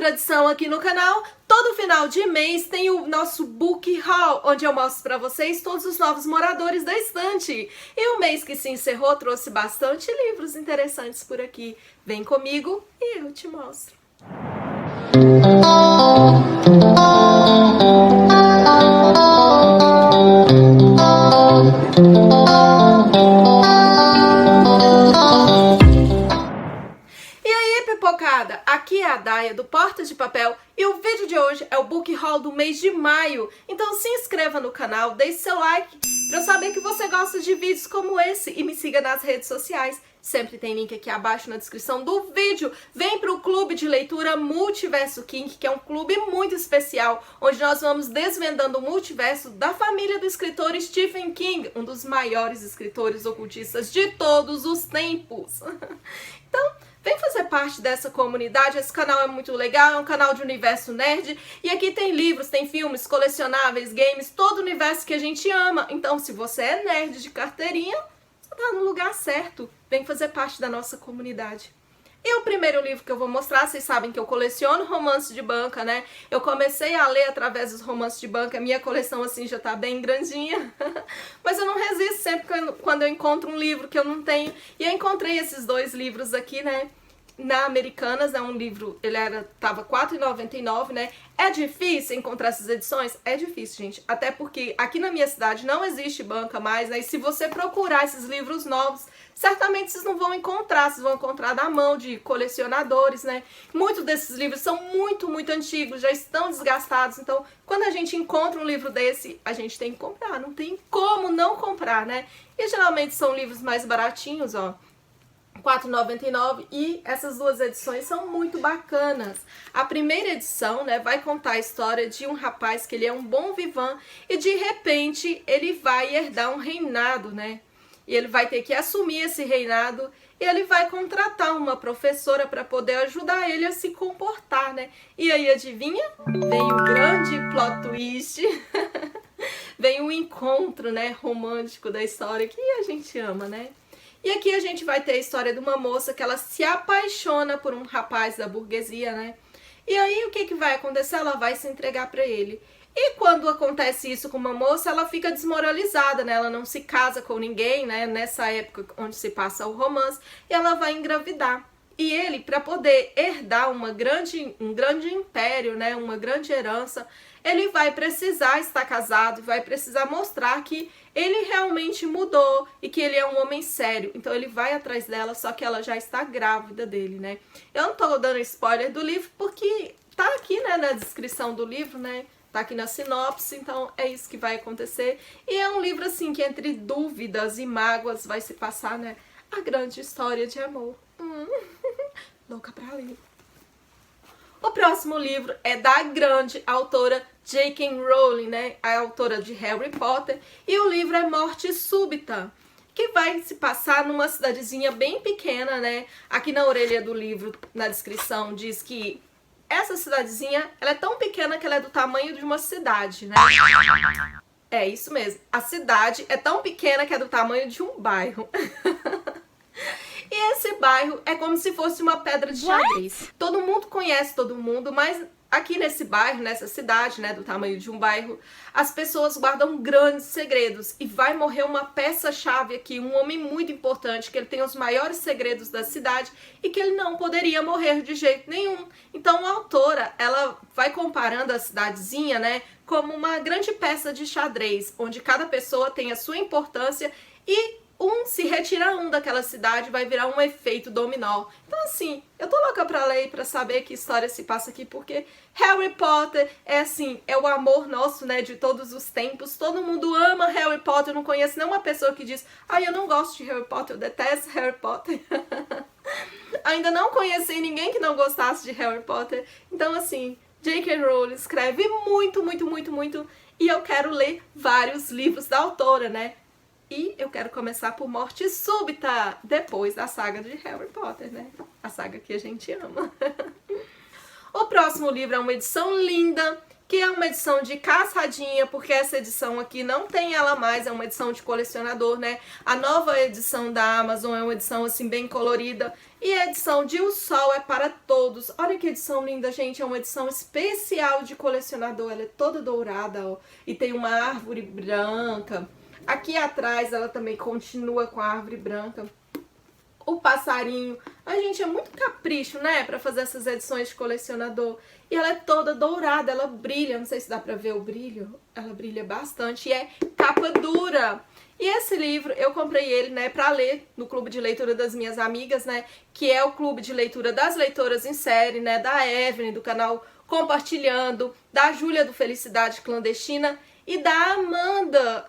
tradição aqui no canal, todo final de mês tem o nosso Book Haul, onde eu mostro pra vocês todos os novos moradores da estante. E o mês que se encerrou trouxe bastante livros interessantes por aqui. Vem comigo e eu te mostro. Aqui é a Daia do Porta de Papel e o vídeo de hoje é o Book Haul do mês de maio. Então se inscreva no canal, deixe seu like para eu saber que você gosta de vídeos como esse e me siga nas redes sociais. Sempre tem link aqui abaixo na descrição do vídeo. Vem para o Clube de Leitura Multiverso Kink, que é um clube muito especial, onde nós vamos desvendando o multiverso da família do escritor Stephen King, um dos maiores escritores ocultistas de todos os tempos. Então, vem fazer parte dessa comunidade, esse canal é muito legal, é um canal de universo nerd, e aqui tem livros, tem filmes, colecionáveis, games, todo o universo que a gente ama. Então, se você é nerd de carteirinha, você tá no lugar certo. Vem fazer parte da nossa comunidade. E o primeiro livro que eu vou mostrar, vocês sabem que eu coleciono romance de banca, né? Eu comecei a ler através dos romances de banca, a minha coleção assim já tá bem grandinha. Mas eu não resisto sempre quando eu encontro um livro que eu não tenho. E eu encontrei esses dois livros aqui, né? Na Americanas, é um livro, ele tava R$ 4,99, né? É difícil encontrar essas edições? É difícil, gente. Até porque aqui na minha cidade não existe banca mais, né? E se você procurar esses livros novos, certamente vocês não vão encontrar. Vocês vão encontrar na mão de colecionadores, né? Muitos desses livros são muito antigos, já estão desgastados. Então, quando a gente encontra um livro desse, a gente tem que comprar. Não tem como não comprar, né? E geralmente são livros mais baratinhos, ó. R$ 4,99, e essas duas edições são muito bacanas. A primeira edição, né, vai contar a história de um rapaz que ele é um bom vivan e de repente ele vai herdar um reinado, né? E ele vai ter que assumir esse reinado e ele vai contratar uma professora para poder ajudar ele a se comportar, né? E aí, adivinha? Vem o grande plot twist. Vem o encontro, né, romântico da história que a gente ama, né? E aqui a gente vai ter a história de uma moça que ela se apaixona por um rapaz da burguesia, né? E aí o que vai acontecer? Ela vai se entregar pra ele. E quando acontece isso com uma moça, ela fica desmoralizada, né? Ela não se casa com ninguém, né? Nessa época onde se passa o romance, e ela vai engravidar. E ele, para poder herdar um grande império, né? Uma grande herança, ele vai precisar estar casado, vai precisar mostrar que ele realmente mudou e que ele é um homem sério. Então ele vai atrás dela, só que ela já está grávida dele, né? Eu não tô dando spoiler do livro porque tá aqui, né, na descrição do livro, né? Tá aqui na sinopse, então é isso que vai acontecer. E é um livro assim que entre dúvidas e mágoas vai se passar, né, a grande história de amor. Louca pra ler. O próximo livro é da grande autora J.K. Rowling, né? A autora de Harry Potter. E o livro é Morte Súbita, que vai se passar numa cidadezinha bem pequena, né? Aqui na orelha do livro, na descrição, diz que essa cidadezinha, ela é tão pequena que ela é do tamanho de uma cidade, né? É isso mesmo. A cidade é tão pequena que é do tamanho de um bairro. E esse bairro é como se fosse uma pedra de xadrez. Todo mundo conhece todo mundo, mas aqui nesse bairro, nessa cidade, né, do tamanho de um bairro, as pessoas guardam grandes segredos. E vai morrer uma peça-chave aqui, um homem muito importante, que ele tem os maiores segredos da cidade e que ele não poderia morrer de jeito nenhum. Então a autora, ela vai comparando a cidadezinha, né, como uma grande peça de xadrez, onde cada pessoa tem a sua importância e se retira um daquela cidade, vai virar um efeito dominó. Então assim, eu tô louca pra ler e pra saber que história se passa aqui, porque Harry Potter é assim, é o amor nosso, né, de todos os tempos. Todo mundo ama Harry Potter, eu não conheço nenhuma pessoa que diz: eu não gosto de Harry Potter, eu detesto Harry Potter. Ainda não conheci ninguém que não gostasse de Harry Potter. Então assim, J.K. Rowling escreve muito, e eu quero ler vários livros da autora, né? E eu quero começar por Morte Súbita, depois da saga de Harry Potter, né? A saga que a gente ama. O próximo livro é uma edição linda, que é uma edição de caçadinha, porque essa edição aqui não tem ela mais, é uma edição de colecionador, né? A nova edição da Amazon é uma edição assim bem colorida, e a edição de O Sol é para Todos. Olha que edição linda, gente, é uma edição especial de colecionador, ela é toda dourada, ó, e tem uma árvore branca. Aqui atrás ela também continua com a árvore branca. O passarinho. A gente é muito capricho, né? Pra fazer essas edições de colecionador. E ela é toda dourada, ela brilha. Não sei se dá pra ver o brilho. Ela brilha bastante e é capa dura. E esse livro, eu comprei ele, né, pra ler no clube de leitura das minhas amigas, né? Que é o clube de leitura das leitoras em série, né? Da Evelyn, do canal Compartilhando, da Júlia do Felicidade Clandestina e da Amanda,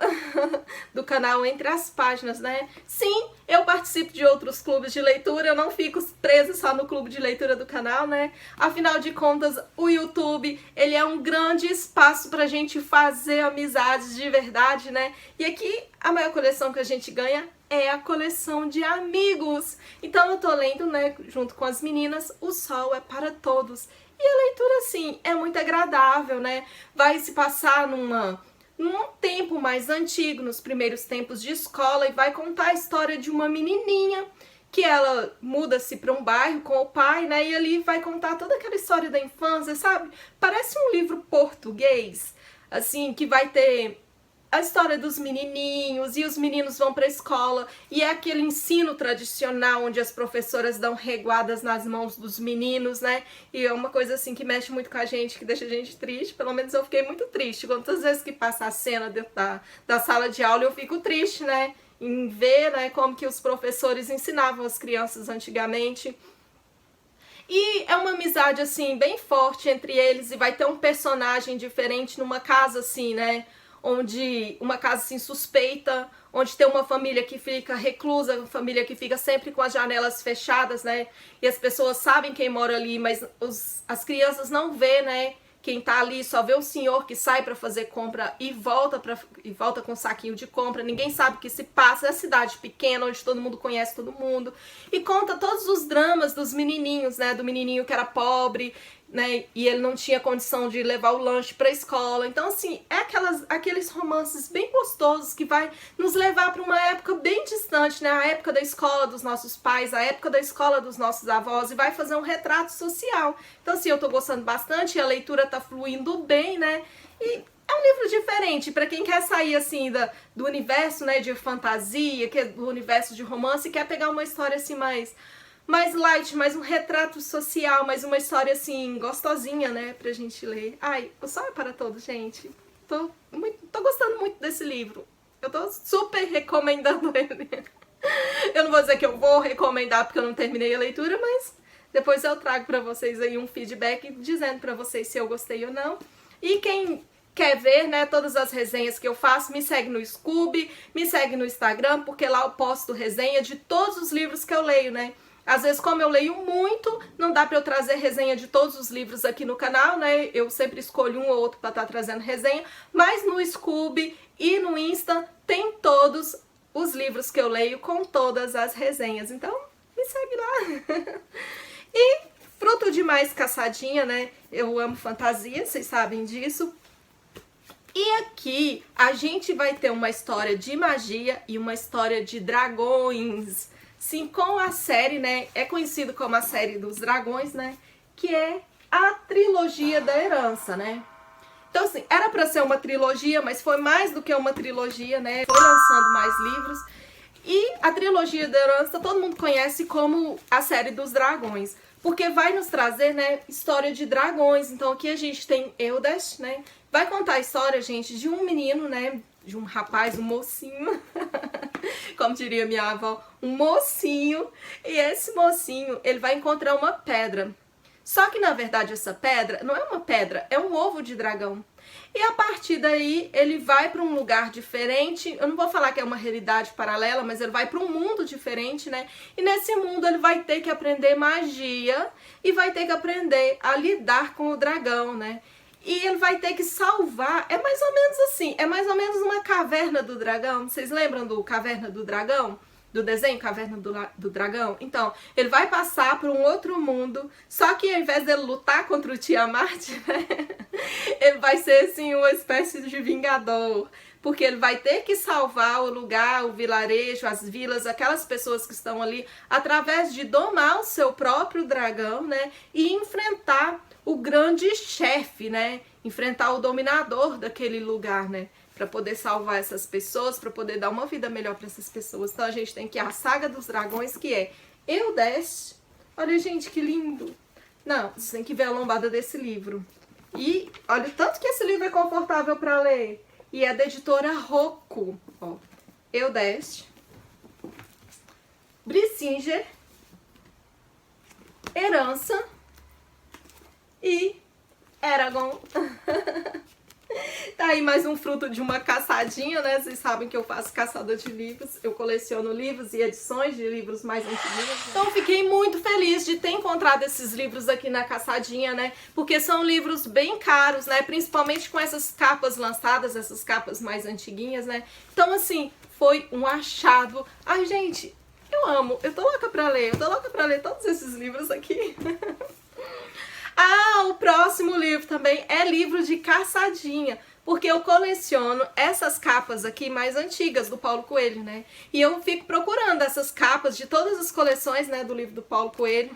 do canal Entre as Páginas, né? Sim, eu participo de outros clubes de leitura, eu não fico presa só no clube de leitura do canal, né? Afinal de contas, o YouTube, ele é um grande espaço pra gente fazer amizades de verdade, né? E aqui, a maior coleção que a gente ganha é a coleção de amigos. Então eu tô lendo, né, junto com as meninas, O Sol é para Todos. E a leitura, assim, é muito agradável, né? Vai se passar num tempo mais antigo, nos primeiros tempos de escola, e vai contar a história de uma menininha que ela muda-se para um bairro com o pai, né? E ali vai contar toda aquela história da infância, sabe? Parece um livro português, assim, que vai ter a história dos menininhos, e os meninos vão para a escola, e é aquele ensino tradicional onde as professoras dão reguadas nas mãos dos meninos, né? E é uma coisa assim que mexe muito com a gente, que deixa a gente triste. Pelo menos eu fiquei muito triste. Quantas vezes que passa a cena dentro da sala de aula, eu fico triste, né? Em ver, né, como que os professores ensinavam as crianças antigamente. E é uma amizade, assim, bem forte entre eles, e vai ter um personagem diferente numa casa, assim, né? Onde uma casa assim suspeita, onde tem uma família que fica reclusa, uma família que fica sempre com as janelas fechadas, né? E as pessoas sabem quem mora ali, mas as crianças não vê, né? Quem tá ali, só vê o senhor que sai para fazer compra e volta com um saquinho de compra. Ninguém sabe o que se passa. É a cidade pequena, onde todo mundo conhece todo mundo. E conta todos os dramas dos menininhos, né? Do menininho que era pobre, né, e ele não tinha condição de levar o lanche para a escola. Então, assim, é aqueles romances bem gostosos que vai nos levar para uma época bem distante, né, a época da escola dos nossos pais, a época da escola dos nossos avós, e vai fazer um retrato social. Então, assim, eu tô gostando bastante, a leitura tá fluindo bem, né, e é um livro diferente para quem quer sair, assim, do universo, né, de fantasia, que é do universo de romance, e quer pegar uma história, assim, mais light, mais um retrato social, mais uma história assim, gostosinha, né, pra gente ler. Ai, O Sol é para Todos, gente. Tô gostando muito desse livro. Eu tô super recomendando ele. Eu não vou dizer que eu vou recomendar porque eu não terminei a leitura, mas depois eu trago pra vocês aí um feedback dizendo pra vocês se eu gostei ou não. E quem quer ver, né, todas as resenhas que eu faço, me segue no Scoob, me segue no Instagram, porque lá eu posto resenha de todos os livros que eu leio, né. Às vezes, como eu leio muito, não dá pra eu trazer resenha de todos os livros aqui no canal, né? Eu sempre escolho um ou outro pra estar trazendo resenha. Mas no Scoob e no Insta tem todos os livros que eu leio com todas as resenhas. Então, me segue lá. E Fruto de Mais Caçadinha, né? Eu amo fantasia, vocês sabem disso. E aqui a gente vai ter uma história de magia e uma história de dragões. Sim, com a série, né, é conhecido como a série dos dragões, né, que é a trilogia da herança, né. Então, assim, era pra ser uma trilogia, mas foi mais do que uma trilogia, né, foi lançando mais livros. E a trilogia da herança todo mundo conhece como a série dos dragões, porque vai nos trazer, né, história de dragões. Então aqui a gente tem Eldest, né, vai contar a história, gente, de um menino, né, de um rapaz, um mocinho, como diria minha avó, um mocinho, e esse mocinho, ele vai encontrar uma pedra. Só que, na verdade, essa pedra não é uma pedra, é um ovo de dragão. E a partir daí, ele vai para um lugar diferente. Eu não vou falar que é uma realidade paralela, mas ele vai para um mundo diferente, né? E nesse mundo ele vai ter que aprender magia e vai ter que aprender a lidar com o dragão, né? E ele vai ter que salvar, é mais ou menos assim, é mais ou menos uma caverna do dragão. Vocês lembram do Caverna do Dragão? Do desenho Caverna do Dragão? Então, ele vai passar por um outro mundo, só que ao invés dele lutar contra o Tiamat, né, Ele vai ser, assim, uma espécie de vingador, porque ele vai ter que salvar o lugar, o vilarejo, as vilas, aquelas pessoas que estão ali, através de domar o seu próprio dragão, né, e enfrentar o grande chefe, né, enfrentar o dominador daquele lugar, né, para poder salvar essas pessoas, para poder dar uma vida melhor para essas pessoas. Então a gente tem que a saga dos dragões, que é Eudeste. Olha, gente, que lindo. Não, você tem que ver a lombada desse livro. E olha o tanto que esse livro é confortável para ler. E é da editora Rocco. Ó, Eudeste, Brisingr, Herança e Eragon. Tá aí mais um fruto de uma caçadinha, né? Vocês sabem que eu faço caçada de livros, eu coleciono livros e edições de livros mais antigos. Então fiquei muito feliz de ter encontrado esses livros aqui na caçadinha, né? Porque são livros bem caros, né? Principalmente com essas capas lançadas, essas capas mais antiguinhas, né? Então assim, foi um achado. Ai, gente, eu amo, eu tô louca pra ler, todos esses livros aqui. Ah, o próximo livro também é livro de caçadinha, porque eu coleciono essas capas aqui mais antigas do Paulo Coelho, né? E eu fico procurando essas capas de todas as coleções, né, do livro do Paulo Coelho.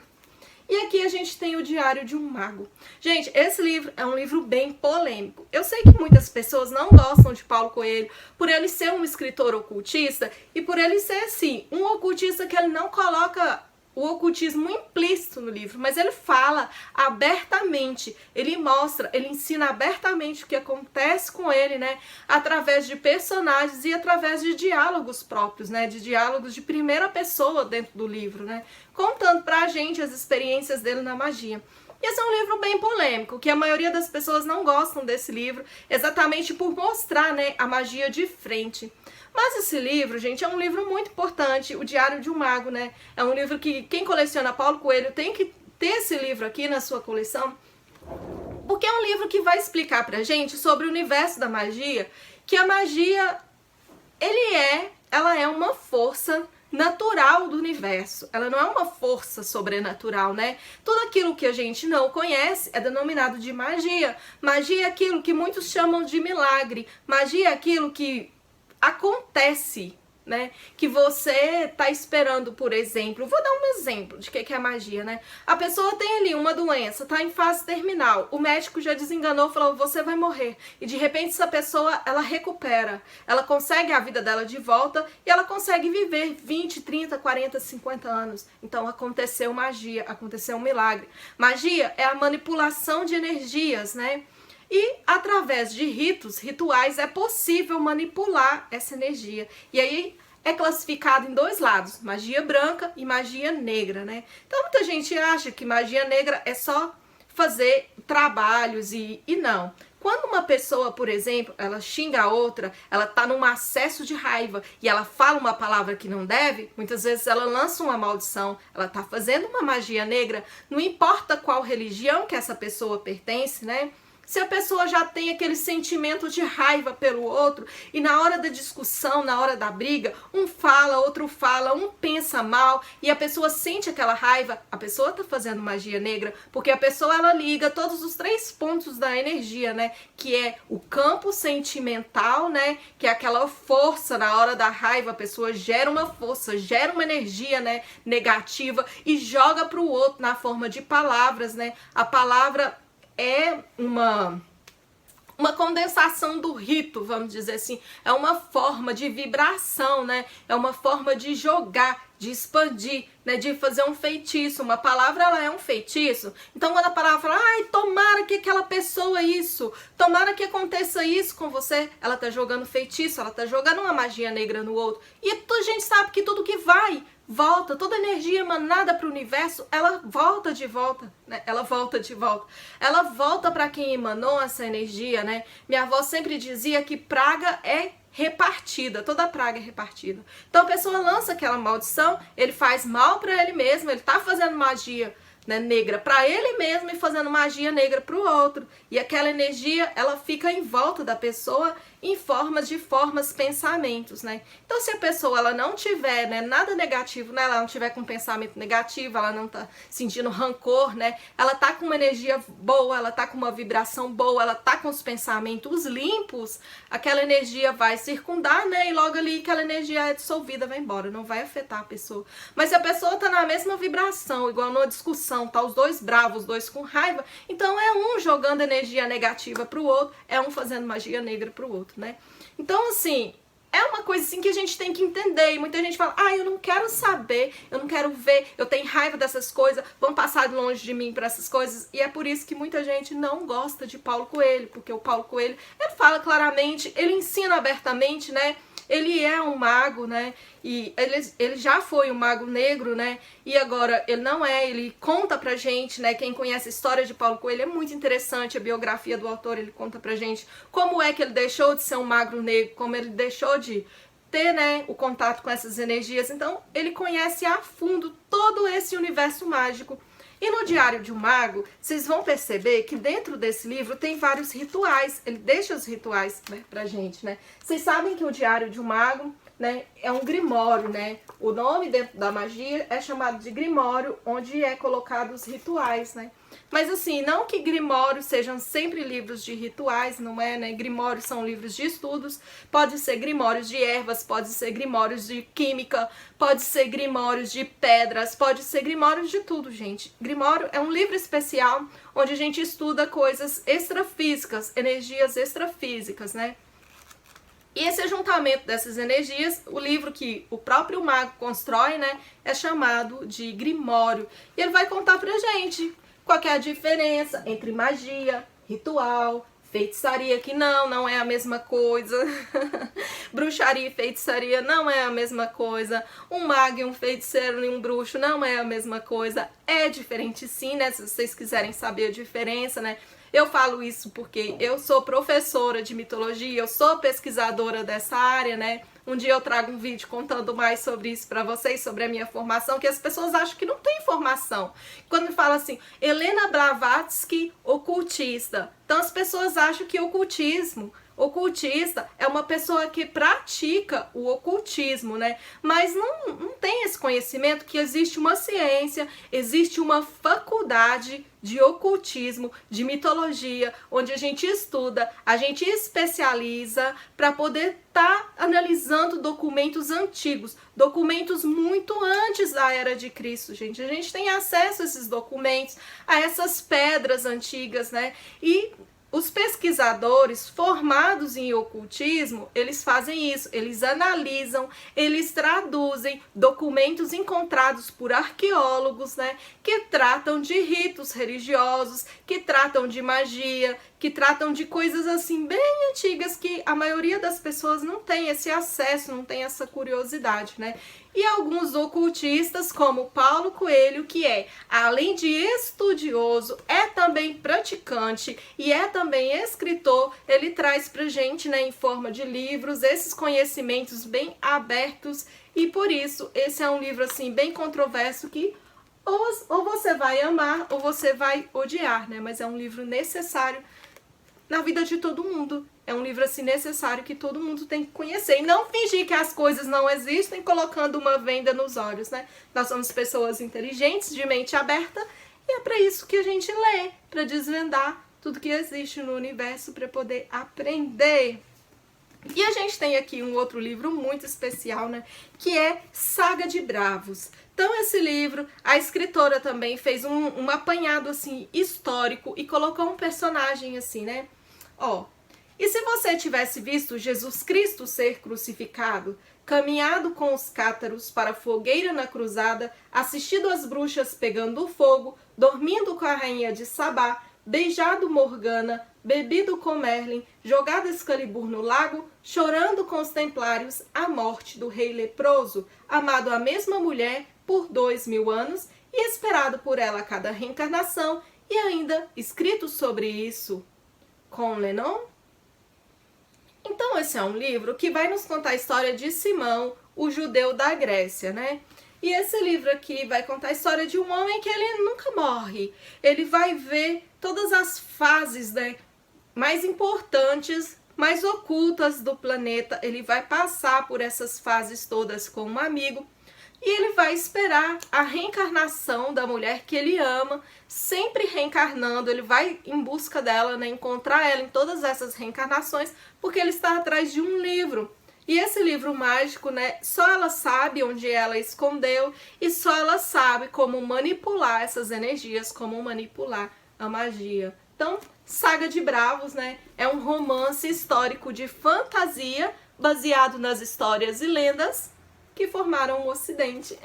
E aqui a gente tem o Diário de um Mago. Gente, esse livro é um livro bem polêmico. Eu sei que muitas pessoas não gostam de Paulo Coelho por ele ser um escritor ocultista e por ele ser, assim, um ocultista que ele não coloca o ocultismo implícito no livro, mas ele fala abertamente, ele mostra, ele ensina abertamente o que acontece com ele, né, através de personagens e através de diálogos próprios, né, de diálogos de primeira pessoa dentro do livro, né, contando pra gente as experiências dele na magia. E esse é um livro bem polêmico, que a maioria das pessoas não gostam desse livro, exatamente por mostrar, né, a magia de frente. Mas esse livro, gente, é um livro muito importante, o Diário de um Mago, né? É um livro que quem coleciona Paulo Coelho tem que ter esse livro aqui na sua coleção, porque é um livro que vai explicar pra gente sobre o universo da magia, que a magia, ela é uma força natural do universo. Ela não é uma força sobrenatural, né? Tudo aquilo que a gente não conhece é denominado de magia. Magia é aquilo que muitos chamam de milagre. Magia é aquilo que acontece, né? Que você tá esperando, por exemplo. Vou dar um exemplo de que é magia, né? A pessoa tem ali uma doença, tá em fase terminal. O médico já desenganou, falou, você vai morrer. E de repente essa pessoa, ela recupera. Ela consegue a vida dela de volta e ela consegue viver 20, 30, 40, 50 anos. Então aconteceu magia, aconteceu um milagre. Magia é a manipulação de energias, né? E através de rituais, é possível manipular essa energia. E aí é classificado em dois lados, magia branca e magia negra, né? Então muita gente acha que magia negra é só fazer trabalhos e não. Quando uma pessoa, por exemplo, ela xinga a outra, ela tá num acesso de raiva e ela fala uma palavra que não deve, muitas vezes ela lança uma maldição, ela tá fazendo uma magia negra, não importa qual religião que essa pessoa pertence, né? Se a pessoa já tem aquele sentimento de raiva pelo outro e na hora da discussão, na hora da briga, um fala, outro fala, um pensa mal e a pessoa sente aquela raiva, a pessoa tá fazendo magia negra, porque a pessoa ela liga todos os 3 pontos da energia, né? Que é o campo sentimental, né? Que é aquela força na hora da raiva, a pessoa gera uma força, gera uma energia, né? Negativa e joga pro outro na forma de palavras, né? A palavra é uma condensação do rito, vamos dizer assim, é uma forma de vibração, né? É uma forma de jogar, de expandir, né? De fazer um feitiço. Uma palavra, ela é um feitiço. Então, quando a palavra fala, ai, tomara que aquela pessoa isso, tomara que aconteça isso com você, ela tá jogando feitiço, ela tá jogando uma magia negra no outro. E a gente sabe que tudo que volta, toda energia emanada para o universo, ela volta de volta, né? Ela volta de volta. Ela volta para quem emanou essa energia, né? Minha avó sempre dizia que praga é repartida, toda praga é repartida. Então a pessoa lança aquela maldição, ele faz mal para ele mesmo, ele tá fazendo magia, né, negra para ele mesmo e fazendo magia negra para o outro. E aquela energia, ela fica em volta da pessoa em formas pensamentos, né? Então, se a pessoa ela não tiver, né, nada negativo, né, ela não tiver com pensamento negativo, ela não tá sentindo rancor, né, ela tá com uma energia boa, ela tá com uma vibração boa, ela tá com os pensamentos limpos, aquela energia vai circundar, né, e logo ali aquela energia é dissolvida, vai embora, não vai afetar a pessoa. Mas se a pessoa tá na mesma vibração, igual numa discussão, tá os dois bravos, os dois com raiva, então é um jogando energia negativa pro outro, é um fazendo magia negra pro outro, né? Então, assim, é uma coisa assim que a gente tem que entender. E muita gente fala, eu não quero saber, eu não quero ver, eu tenho raiva dessas coisas, vão passar longe de mim para essas coisas. E é por isso que muita gente não gosta de Paulo Coelho, porque o Paulo Coelho, ele fala claramente, ele ensina abertamente, né? Ele é um mago, né? E ele já foi um mago negro, né? E agora ele não é, ele conta pra gente, né? Quem conhece a história de Paulo Coelho é muito interessante, a biografia do autor, ele conta pra gente como é que ele deixou de ser um mago negro, como ele deixou de ter, né, o contato com essas energias. Então, ele conhece a fundo todo esse universo mágico. E no Diário de um Mago, vocês vão perceber que dentro desse livro tem vários rituais. Ele deixa os rituais, né, pra gente, né? Vocês sabem que o Diário de um Mago, né, é um grimório, né? O nome dentro da magia é chamado de grimório, onde é colocado os rituais, né? Mas assim, não que grimórios sejam sempre livros de rituais, não é, né? Grimórios são livros de estudos, pode ser grimórios de ervas, pode ser grimórios de química, pode ser grimórios de pedras, pode ser grimórios de tudo, gente. Grimório é um livro especial onde a gente estuda coisas extrafísicas, energias extrafísicas, né? E esse ajuntamento dessas energias, o livro que o próprio mago constrói, né, é chamado de Grimório. E ele vai contar pra gente qual que é a diferença entre magia, ritual, feitiçaria, que não é a mesma coisa. Bruxaria e feitiçaria não é a mesma coisa. Um mago e um feiticeiro e um bruxo não é a mesma coisa. É diferente sim, né, se vocês quiserem saber a diferença, né. Eu falo isso porque eu sou professora de mitologia, eu sou pesquisadora dessa área, né? Um dia eu trago um vídeo contando mais sobre isso pra vocês, sobre a minha formação, que as pessoas acham que não tem formação. Quando me fala assim, Helena Blavatsky, ocultista. Então as pessoas acham que ocultista é uma pessoa que pratica o ocultismo, né? Mas não tem esse conhecimento que existe uma ciência, existe uma faculdade de ocultismo, de mitologia, onde a gente estuda, a gente especializa para poder estar analisando documentos antigos, documentos muito antes da Era de Cristo, gente. A gente tem acesso a esses documentos, a essas pedras antigas, né? E os pesquisadores formados em ocultismo, eles fazem isso, eles analisam, eles traduzem documentos encontrados por arqueólogos, né, que tratam de ritos religiosos, que tratam de magia, que tratam de coisas assim bem antigas que a maioria das pessoas não tem esse acesso, não tem essa curiosidade, né? E alguns ocultistas, como Paulo Coelho, que é, além de estudioso, é também praticante e é também escritor, ele traz pra gente, né, em forma de livros, esses conhecimentos bem abertos, e por isso esse é um livro assim bem controverso que ou você vai amar ou você vai odiar, né? Mas é um livro necessário na vida de todo mundo. É um livro assim necessário que todo mundo tem que conhecer. E não fingir que as coisas não existem colocando uma venda nos olhos, né? Nós somos pessoas inteligentes, de mente aberta, e é para isso que a gente lê, para desvendar tudo que existe no universo, para poder aprender. E a gente tem aqui um outro livro muito especial, né? Que é Saga de Bravos. Então esse livro, a escritora também fez um apanhado assim histórico e colocou um personagem assim, né? Ó, e se você tivesse visto Jesus Cristo ser crucificado, caminhado com os cátaros para a fogueira na cruzada, assistido às bruxas pegando fogo, dormindo com a rainha de Sabá, beijado Morgana, bebido com Merlin, jogado Excalibur no lago, chorando com os templários a morte do rei leproso, amado a mesma mulher por 2000 anos e esperado por ela a cada reencarnação, e ainda escrito sobre isso com Lenon? Então esse é um livro que vai nos contar a história de Simão, o judeu da Grécia, né? E esse livro aqui vai contar a história de um homem que ele nunca morre. Ele vai ver todas as fases, né, mais importantes mais ocultas do planeta. Ele vai passar por essas fases todas com um amigo e ele vai esperar a reencarnação da mulher que ele ama, sempre reencarnando. Ele vai em busca dela, né, encontrar ela em todas essas reencarnações, porque ele está atrás de um livro. E esse livro mágico, né, só ela sabe onde ela escondeu e só ela sabe como manipular essas energias, como manipular a magia. Então, Saga de Bravos, né, é um romance histórico de fantasia baseado nas histórias e lendas que formaram o Ocidente.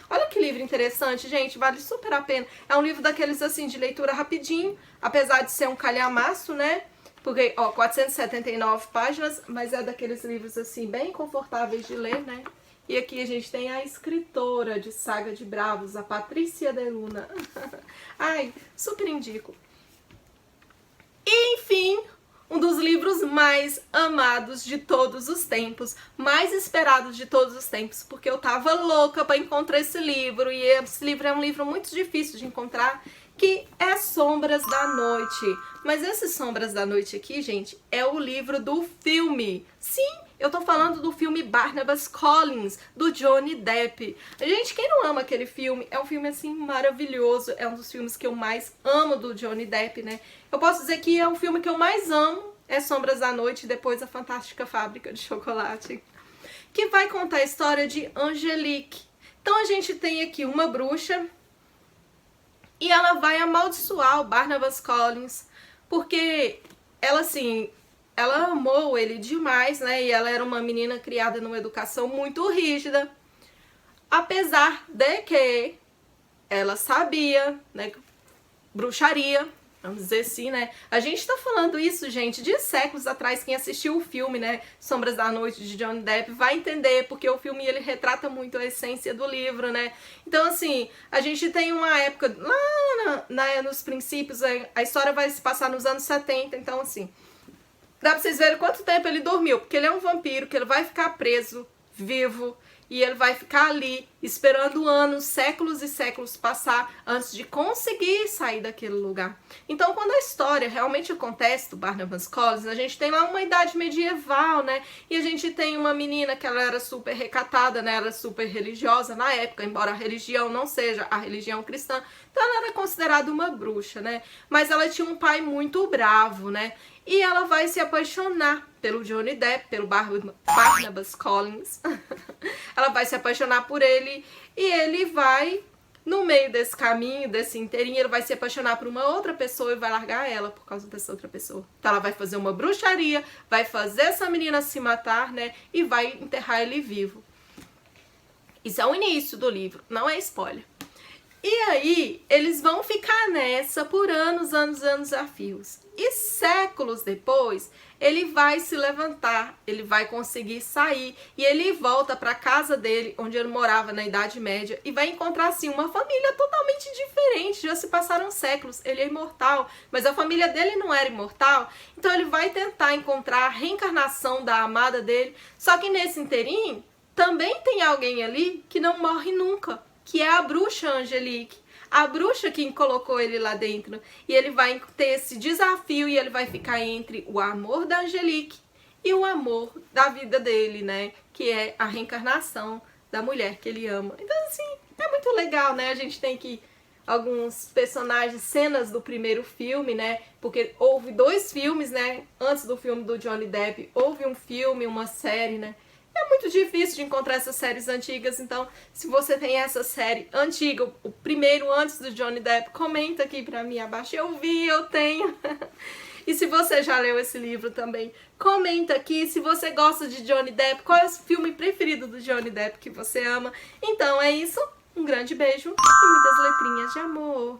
Olha que livro interessante, gente, vale super a pena. É um livro daqueles assim de leitura rapidinho, apesar de ser um calhamaço, né? Porque, ó, 479 páginas, mas é daqueles livros assim bem confortáveis de ler, né? E aqui a gente tem a escritora de Saga de Bravos, a Patrícia de Luna. Ai, super indico. E, enfim, um dos livros mais amados de todos os tempos, mais esperados de todos os tempos, porque eu tava louca para encontrar esse livro, e esse livro é um livro muito difícil de encontrar, que é Sombras da Noite. Mas esse Sombras da Noite aqui, gente, é o livro do filme. Sim, eu tô falando do filme Barnabas Collins, do Johnny Depp. Gente, quem não ama aquele filme? É um filme, assim, maravilhoso. É um dos filmes que eu mais amo do Johnny Depp, né? Eu posso dizer que é o filme que eu mais amo, é Sombras da Noite, depois A Fantástica Fábrica de Chocolate, que vai contar a história de Angelique. Então a gente tem aqui uma bruxa e ela vai amaldiçoar o Barnabas Collins, porque ela, assim, ela amou ele demais, né? E ela era uma menina criada numa educação muito rígida, apesar de que ela sabia, né, bruxaria, vamos dizer assim, né? A gente tá falando isso, gente, de séculos atrás. Quem assistiu o filme, né, Sombras da Noite, de Johnny Depp, vai entender, porque o filme, ele retrata muito a essência do livro, né? Então, assim, a gente tem uma época, lá nos princípios, a história vai se passar nos anos 70, então, assim, dá pra vocês verem quanto tempo ele dormiu, porque ele é um vampiro, que ele vai ficar preso, vivo, e ele vai ficar ali esperando anos, séculos e séculos passar antes de conseguir sair daquele lugar. Então, quando a história realmente acontece do Barnabas Collins, a gente tem lá uma idade medieval, né? E a gente tem uma menina que ela era super recatada, né? Ela era super religiosa na época, embora a religião não seja a religião cristã. Então, ela era considerada uma bruxa, né? Mas ela tinha um pai muito bravo, né? E ela vai se apaixonar pelo Johnny Depp, pelo Barnabas Collins. Ela vai se apaixonar por ele e ele vai, no meio desse caminho, desse inteirinho, ele vai se apaixonar por uma outra pessoa e vai largar ela por causa dessa outra pessoa. Então ela vai fazer uma bruxaria, vai fazer essa menina se matar, né? E vai enterrar ele vivo. Isso é o início do livro, não é spoiler. E aí, eles vão ficar nessa por anos a fios. E séculos depois, ele vai se levantar, ele vai conseguir sair e ele volta para a casa dele, onde ele morava na Idade Média, e vai encontrar, assim, uma família totalmente diferente. Já se passaram séculos, ele é imortal, mas a família dele não era imortal, então ele vai tentar encontrar a reencarnação da amada dele, só que nesse inteirinho, também tem alguém ali que não morre nunca, que é a bruxa Angelique, a bruxa que colocou ele lá dentro. E ele vai ter esse desafio e ele vai ficar entre o amor da Angelique e o amor da vida dele, né? Que é a reencarnação da mulher que ele ama. Então, assim, é muito legal, né? A gente tem aqui alguns personagens, cenas do primeiro filme, né? Porque houve 2 filmes, né? Antes do filme do Johnny Depp, houve um filme, uma série, né? É muito difícil de encontrar essas séries antigas, então se você tem essa série antiga, o primeiro antes do Johnny Depp, comenta aqui pra mim abaixo. Eu vi, eu tenho. E se você já leu esse livro também, comenta aqui. Se você gosta de Johnny Depp, qual é o filme preferido do Johnny Depp que você ama. Então é isso, um grande beijo e muitas letrinhas de amor.